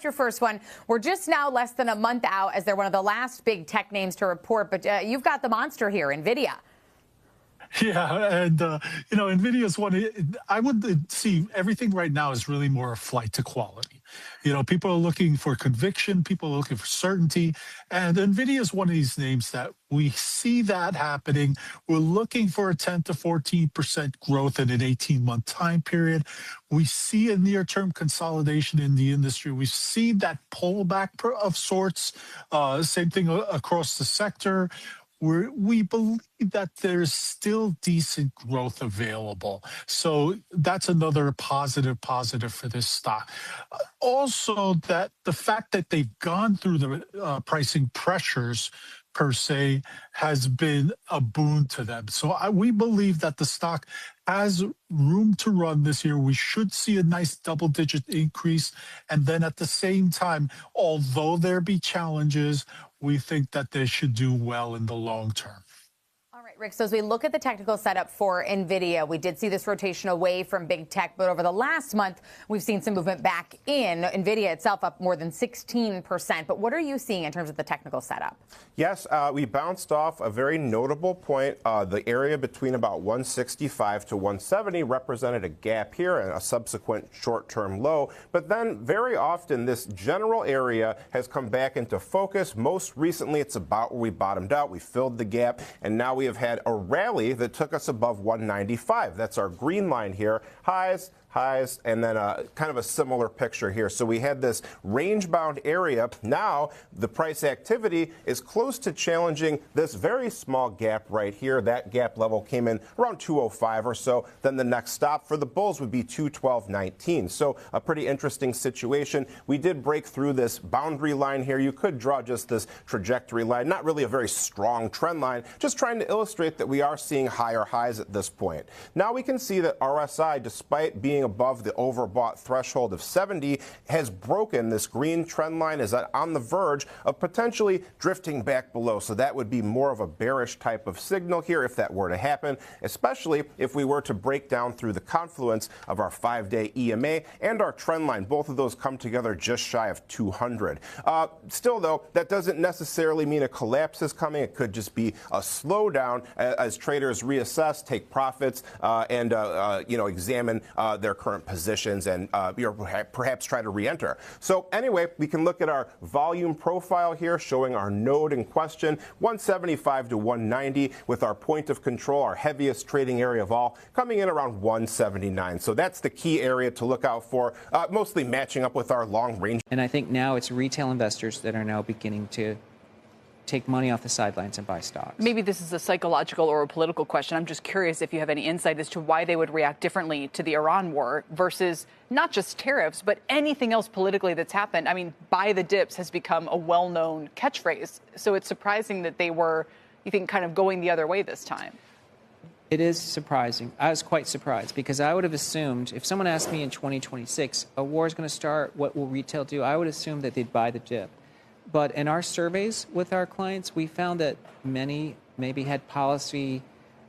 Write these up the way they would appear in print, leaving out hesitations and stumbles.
Your first one. We're just now less than a month out as they're one of the last big tech names to report, but you've got the monster here, Nvidia. Yeah, and Nvidia is one. I would see everything right now is really more a flight to quality. People are looking for conviction, people are looking for certainty, and Nvidia is one of these names that we see that happening. We're looking for a 10 to 14% growth in an 18-month time period. We see a near-term consolidation in the industry. We see that pullback of sorts. Same thing across the sector. We believe that there's still decent growth available. So that's another positive for this stock. Also, that the fact that they've gone through the pricing pressures per se has been a boon to them. So we believe that the stock has room to run this year. We should see a nice double-digit increase. And then at the same time, although there be challenges, we think that they should do well in the long term. All right, Rick, so as we look at the technical setup for Nvidia, we did see this rotation away from big tech, but over the last month, we've seen some movement back in. Nvidia itself up more than 16%. But what are you seeing in terms of the technical setup? Yes, we bounced off a very notable point. The area between about 165 to 170 represented a gap here and a subsequent short-term low. But then very often this general area has come back into focus. Most recently, it's about where we bottomed out. We filled the gap, and now we have had a rally that took us above 195. That's our green line here. Highs, and then kind of a similar picture here. So we had this range-bound area. Now the price activity is close to challenging this very small gap right here. That gap level came in around 205 or so. Then the next stop for the bulls would be 212.19. So a pretty interesting situation. We did break through this boundary line here. You could draw just this trajectory line, not really a very strong trend line, just trying to illustrate that we are seeing higher highs at this point. Now we can see that RSI, despite being above the overbought threshold of 70, has broken. This green trend line is on the verge of potentially drifting back below. So that would be more of a bearish type of signal here if that were to happen, especially if we were to break down through the confluence of our 5-day EMA and our trend line. Both of those come together just shy of 200. Still, though, that doesn't necessarily mean a collapse is coming. It could just be a slowdown as traders reassess, take profits, and examine their current positions and perhaps try to re-enter. So anyway, we can look at our volume profile here showing our node in question, 175 to 190, with our point of control, our heaviest trading area of all, coming in around 179. So that's the key area to look out for, mostly matching up with our long range. And I think now it's retail investors that are now beginning to take money off the sidelines and buy stocks. Maybe this is a psychological or a political question. I'm just curious if you have any insight as to why they would react differently to the Iran war versus not just tariffs, but anything else politically that's happened. I mean, buy the dips has become a well-known catchphrase. So it's surprising that they were, you think, kind of going the other way this time. It is surprising. I was quite surprised because I would have assumed if someone asked me in 2026, a war is going to start, what will retail do? I would assume that they'd buy the dip. But in our surveys with our clients, we found that many maybe had policy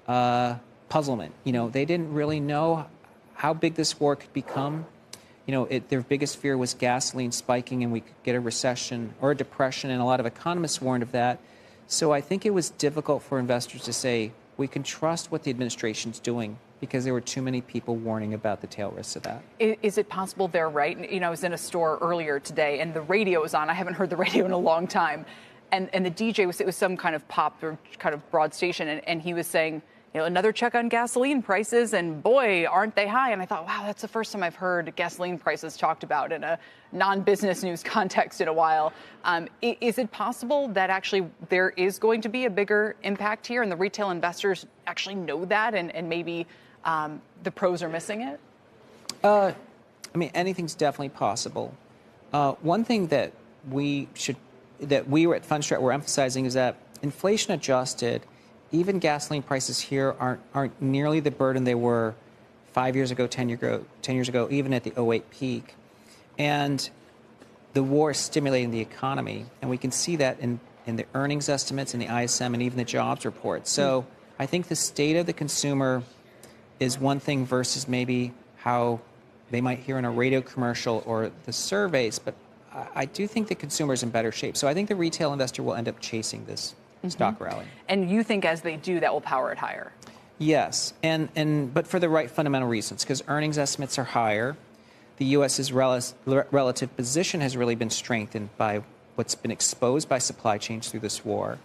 puzzlement. They didn't really know how big this war could become. Their biggest fear was gasoline spiking and we could get a recession or a depression, and a lot of economists warned of that. So I think it was difficult for investors to say, we can trust what the administration's doing, because there were too many people warning about the tail risks of that. Is it possible they're right? I was in a store earlier today and the radio was on. I haven't heard the radio in a long time. And the DJ it was some kind of pop or kind of broad station. And he was saying, another check on gasoline prices, and boy, aren't they high. And I thought, wow, that's the first time I've heard gasoline prices talked about in a non-business news context in a while. Is it possible that actually there is going to be a bigger impact here and the retail investors actually know that and maybe the pros are missing it? Anything's definitely possible. One thing that we were at Fundstrat were emphasizing is that inflation adjusted, even gasoline prices here aren't nearly the burden they were 5 years ago, 10 years ago, even at the '08 peak. And the war is stimulating the economy, and we can see that in the earnings estimates in the ISM and even the jobs report. So I think the state of the consumer is one thing versus maybe how they might hear in a radio commercial or the surveys, but I do think the consumer is in better shape. So I think the retail investor will end up chasing this stock rally. And you think as they do, that will power it higher? Yes, but for the right fundamental reasons, because earnings estimates are higher. The U.S.'s relative position has really been strengthened by what's been exposed by supply chains through this war.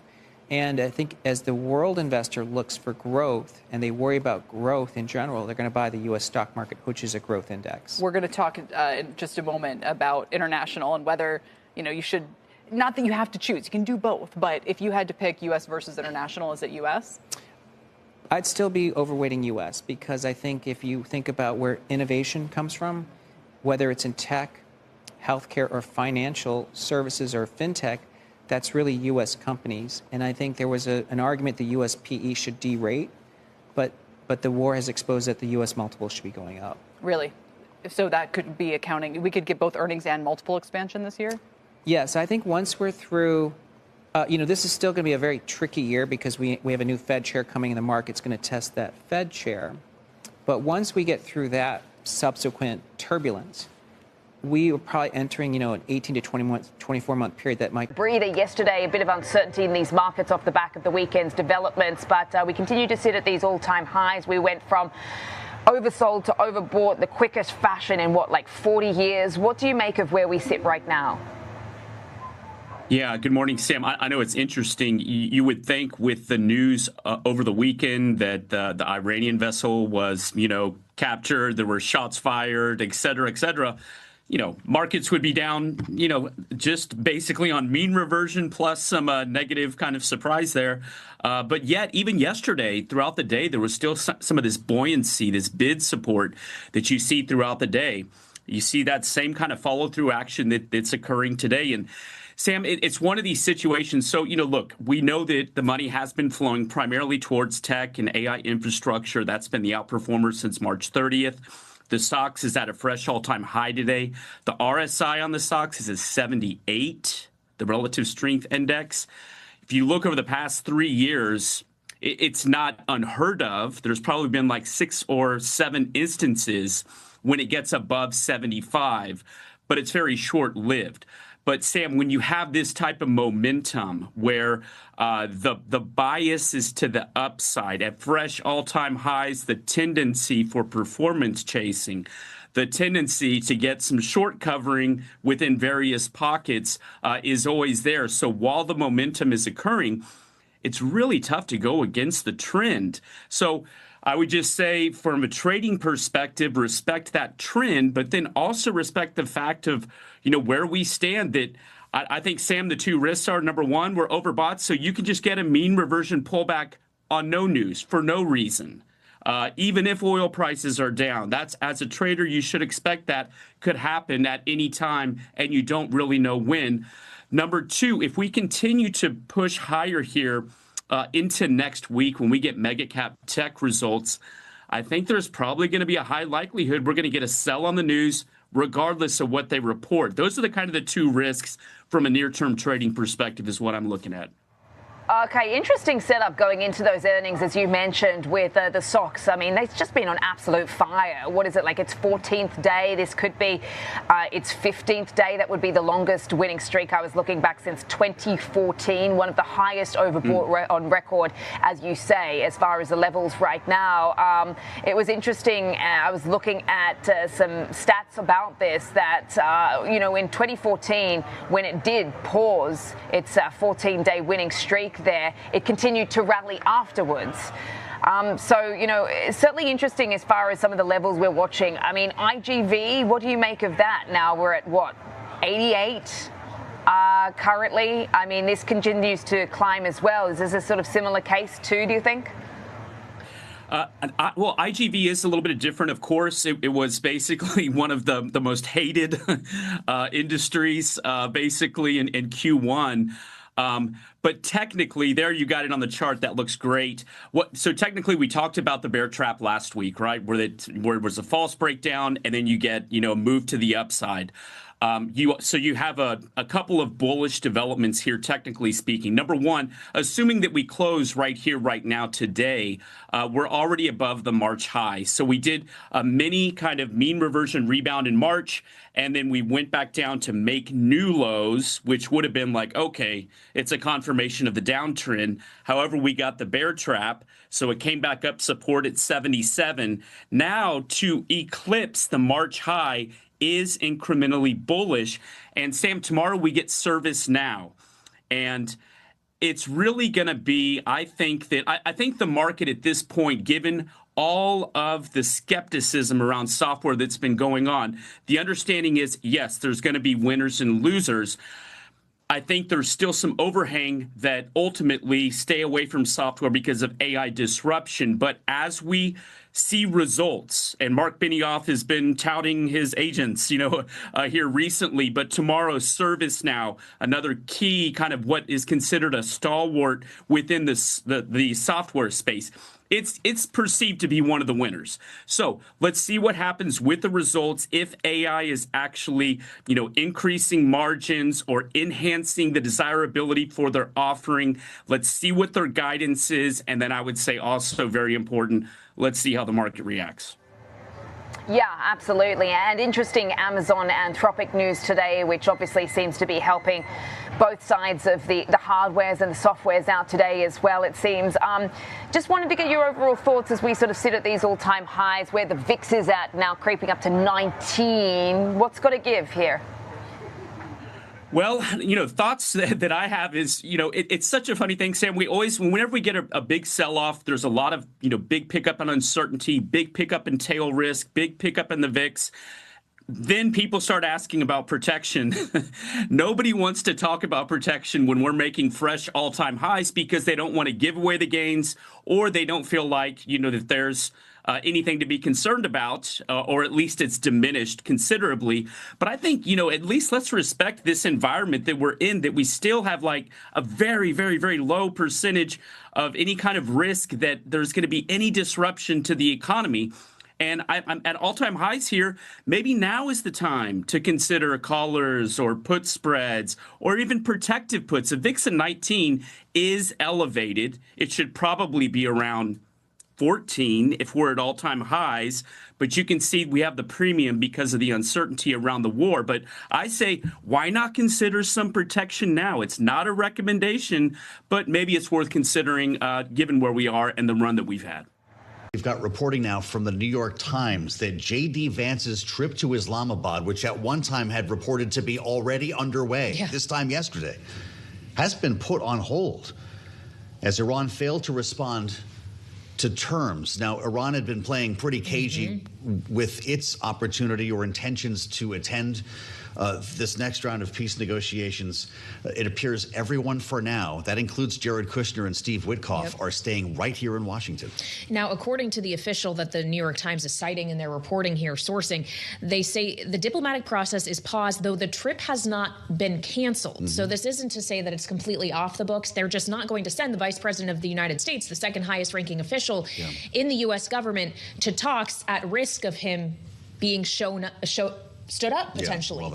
And I think as the world investor looks for growth and they worry about growth in general, they're going to buy the U.S. stock market, which is a growth index. We're going to talk in just a moment about international and whether, you should, not that you have to choose, you can do both, but if you had to pick U.S. versus international, is it U.S.? I'd still be overweighting U.S. because I think if you think about where innovation comes from, whether it's in tech, healthcare, or financial services or fintech, that's really U.S. companies. And I think there was an argument the U.S. PE should derate, but the war has exposed that the U.S. multiple should be going up. Really? So that could be accounting. We could get both earnings and multiple expansion this year? Yes, I think once we're through, this is still going to be a very tricky year because we have a new Fed chair coming in the market's going to test that Fed chair. But once we get through that subsequent turbulence, we are probably entering, an 18 to 24-month period that might breather yesterday. A bit of uncertainty in these markets off the back of the weekend's developments, but we continue to sit at these all-time highs. We went from oversold to overbought, the quickest fashion in 40 years. What do you make of where we sit right now? Yeah, good morning, Sam. I know it's interesting. You would think with the news over the weekend that the Iranian vessel was, captured, there were shots fired, et cetera, et cetera. Markets would be down, just basically on mean reversion plus some negative kind of surprise there. But yet, even yesterday, throughout the day, there was still some of this buoyancy, this bid support that you see throughout the day. You see that same kind of follow-through action that's occurring today. And Sam, it's one of these situations. So, look, we know that the money has been flowing primarily towards tech and AI infrastructure. That's been the outperformer since March 30th. The SOX is at a fresh all-time high today. The RSI on the SOX is at 78, the relative strength index. If you look over the past 3 years, it's not unheard of. There's probably been 6 or 7 instances when it gets above 75, but it's very short-lived. But Sam, when you have this type of momentum where the bias is to the upside at fresh all-time highs, the tendency for performance chasing, the tendency to get some short covering within various pockets is always there. So while the momentum is occurring, it's really tough to go against the trend. So I would just say from a trading perspective, respect that trend, but then also respect the fact of, where we stand. That I think, Sam, the two risks are, number one, we're overbought. So you can just get a mean reversion pullback on no news for no reason. Even if oil prices are down, that's, as a trader, you should expect that could happen at any time, and you don't really know when. Number two, if we continue to push higher here into next week when we get mega cap tech results, I think there's probably going to be a high likelihood we're going to get a sell on the news regardless of what they report. Those are the two risks from a near-term trading perspective is what I'm looking at. Okay, interesting setup going into those earnings, as you mentioned, with the SOX. I mean, they've just been on absolute fire. What is it, its 14th day? This could be its 15th day. That would be the longest winning streak I was looking back since 2014, one of the highest overbought on record, as you say, as far as the levels right now. It was interesting. I was looking at some stats about this that, in 2014, when it did pause its 14-day winning streak, there, it continued to rally afterwards. It's certainly interesting as far as some of the levels we're watching. I mean, IGV, what do you make of that? Now we're at 88 currently. I mean, this continues to climb as well. Is this a sort of similar case too, do you think? Well, IGV is a little bit different, of course. It was basically one of the most hated industries, basically in Q1. But technically, there you got it on the chart. That looks great. So technically, we talked about the bear trap last week, right? Where it was a false breakdown, and then you get a move to the upside. So you have a couple of bullish developments here, technically speaking. Number one, assuming that we close right here, right now, today, we're already above the March high. So we did a mini kind of mean reversion rebound in March, and then we went back down to make new lows, which would have been like, okay, it's a confirmation of the downtrend. However, we got the bear trap, so it came back up support at 77. Now to eclipse the March high is incrementally bullish. And Sam, tomorrow we get service now. And it's really going to be, I think the market at this point, given all of the skepticism around software that's been going on, the understanding is, yes, there's going to be winners and losers. I think there's still some overhang that ultimately stay away from software because of AI disruption. But as we see results, and Mark Benioff has been touting his agents, here recently, but tomorrow, ServiceNow, another key kind of what is considered a stalwart within the software space. It's perceived to be one of the winners. So let's see what happens with the results if AI is actually, increasing margins or enhancing the desirability for their offering. Let's see what their guidance is. And then I would say also very important, let's see how the market reacts. Yeah, absolutely. And interesting Amazon Anthropic news today, which obviously seems to be helping both sides of the hardwares and the softwares out today as well, it seems. Just wanted to get your overall thoughts as we sort of sit at these all-time highs, where the VIX is at now, creeping up to 19. What's got to give here? Well, thoughts that I have is, it's such a funny thing, Sam. Whenever we get a big sell-off, there's a lot of, big pickup in uncertainty, big pickup in tail risk, big pickup in the VIX. Then people start asking about protection. Nobody wants to talk about protection when we're making fresh all-time highs because they don't want to give away the gains, or they don't feel like, that there's anything to be concerned about, or at least it's diminished considerably. But I think, at least let's respect this environment that we're in, that we still have like a very, very, very low percentage of any kind of risk that there's going to be any disruption to the economy. And I'm at all-time highs here. Maybe now is the time to consider callers or put spreads or even protective puts. A VIX of 19 is elevated. It should probably be around 14 if we're at all-time highs, but you can see we have the premium because of the uncertainty around the war. But I say, why not consider some protection now? It's not a recommendation, but maybe it's worth considering given where we are and the run that we've had. We've got reporting now from the New York Times that J.D. Vance's trip to Islamabad, which at one time had reported to be already underway, this time yesterday, has been put on hold as Iran failed to respond to terms. Now, Iran had been playing pretty cagey with its opportunity or intentions to attend this next round of peace negotiations. It appears everyone for now, that includes Jared Kushner and Steve Witkoff, are staying right here in Washington. Now, according to the official that the New York Times is citing in their reporting here, sourcing, they say the diplomatic process is paused, though the trip has not been canceled. So this isn't to say that it's completely off the books. They're just not going to send the Vice President of the United States, the second highest ranking official in the U.S. government, to talks at risk of him being stood up potentially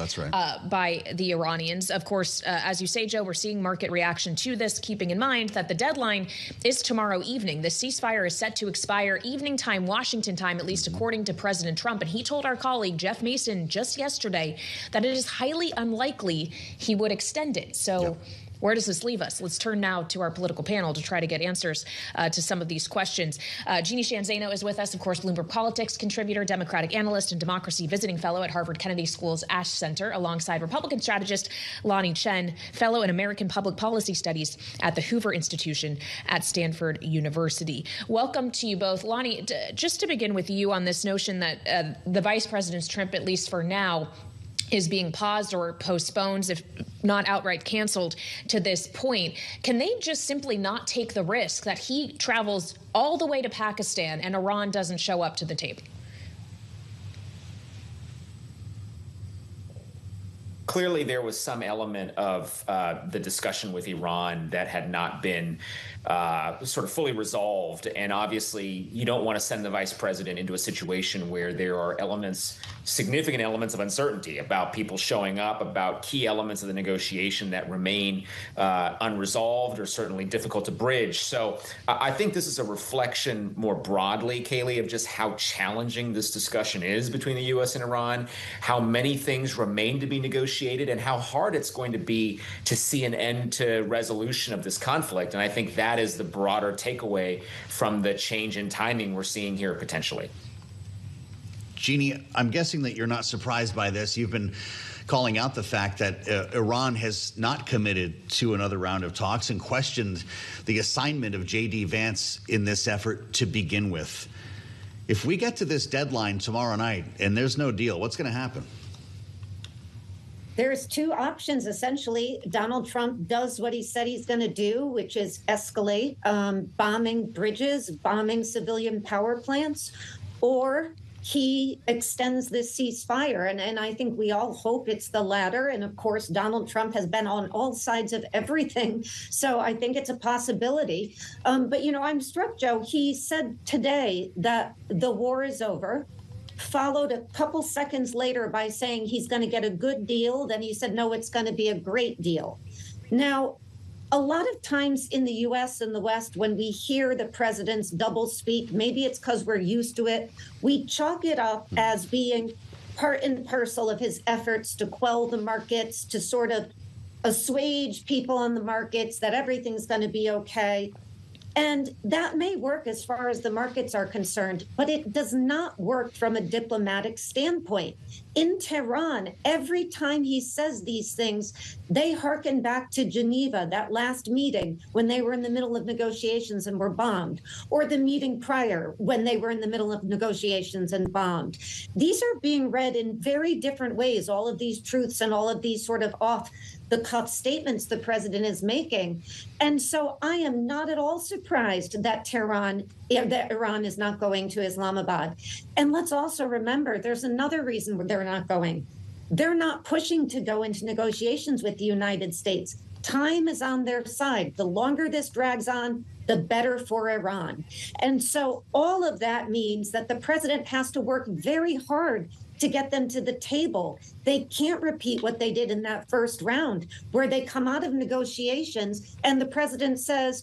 by the Iranians. Of course, as you say, Joe, we're seeing market reaction to this, keeping in mind that the deadline is tomorrow evening. The ceasefire is set to expire evening time, Washington time, at least according to President Trump. And he told our colleague Jeff Mason just yesterday that it is highly unlikely he would extend it. So where does this leave us? Let's turn now to our political panel to try to get answers to some of these questions. Jeannie Shanzano is with us, of course, Bloomberg Politics contributor, Democratic analyst, and democracy visiting fellow at Harvard Kennedy School's Ash Center, alongside Republican strategist Lonnie Chen, fellow in American Public Policy Studies at the Hoover Institution at Stanford University. Welcome to you both. Lonnie, just to begin with you on this notion that the vice president's trip, at least for now, is being paused or postponed, if not outright canceled to this point. Can they just simply not take the risk that he travels all the way to Pakistan and Iran doesn't show up to the table? clearly there was some element of the discussion with Iran that had not been sort of fully resolved. And obviously, you don't want to send the vice president into a situation where there are significant elements of uncertainty about people showing up, about key elements of the negotiation that remain unresolved or certainly difficult to bridge. So I think this is a reflection more broadly, Kayleigh, of just how challenging this discussion is between the U.S. and Iran, how many things remain to be negotiated, and how hard it's going to be to see an end to resolution of this conflict. And I think that is the broader takeaway from the change in timing we're seeing here potentially. Jeannie, I'm guessing that you're not surprised by this. You've been calling out the fact that Iran has not committed to another round of talks and questioned the assignment of J.D. Vance in this effort to begin with. If we get to this deadline tomorrow night and there's no deal, what's going to happen? There's two options, essentially. Donald Trump does what he said he's going to do, which is escalate, bombing bridges, bombing civilian power plants, or he extends this ceasefire. And I think we all hope it's the latter. And of course, Donald Trump has been on all sides of everything. So I think it's a possibility. But, you know, I'm struck, Joe. He said today that the war is over, followed a couple seconds later by saying he's going to get a good deal. Then he said, no, it's going to be a great deal. Now, a lot of times in the U.S. and the West, when we hear the president's doublespeak, maybe it's because we're used to it, we chalk it up as being part and parcel of his efforts to quell the markets, to sort of assuage people on the markets, that everything's going to be okay. And that may work as far as the markets are concerned, but it does not work from a diplomatic standpoint. In Tehran, every time he says these things, they hearken back to Geneva, that last meeting when they were in the middle of negotiations and were bombed, or the meeting prior when they were in the middle of negotiations and bombed. These are being read in very different ways, all of these truths and all of these sort of off-the-cuff statements the president is making. And so I am not at all surprised that Iran is not going to Islamabad. And let's also remember, there's another reason they're not going. They're not pushing to go into negotiations with the United States. Time is on their side. The longer this drags on, the better for Iran. And so all of that means that the president has to work very hard to get them to the table. They can't repeat what they did in that first round, where they come out of negotiations and the president says,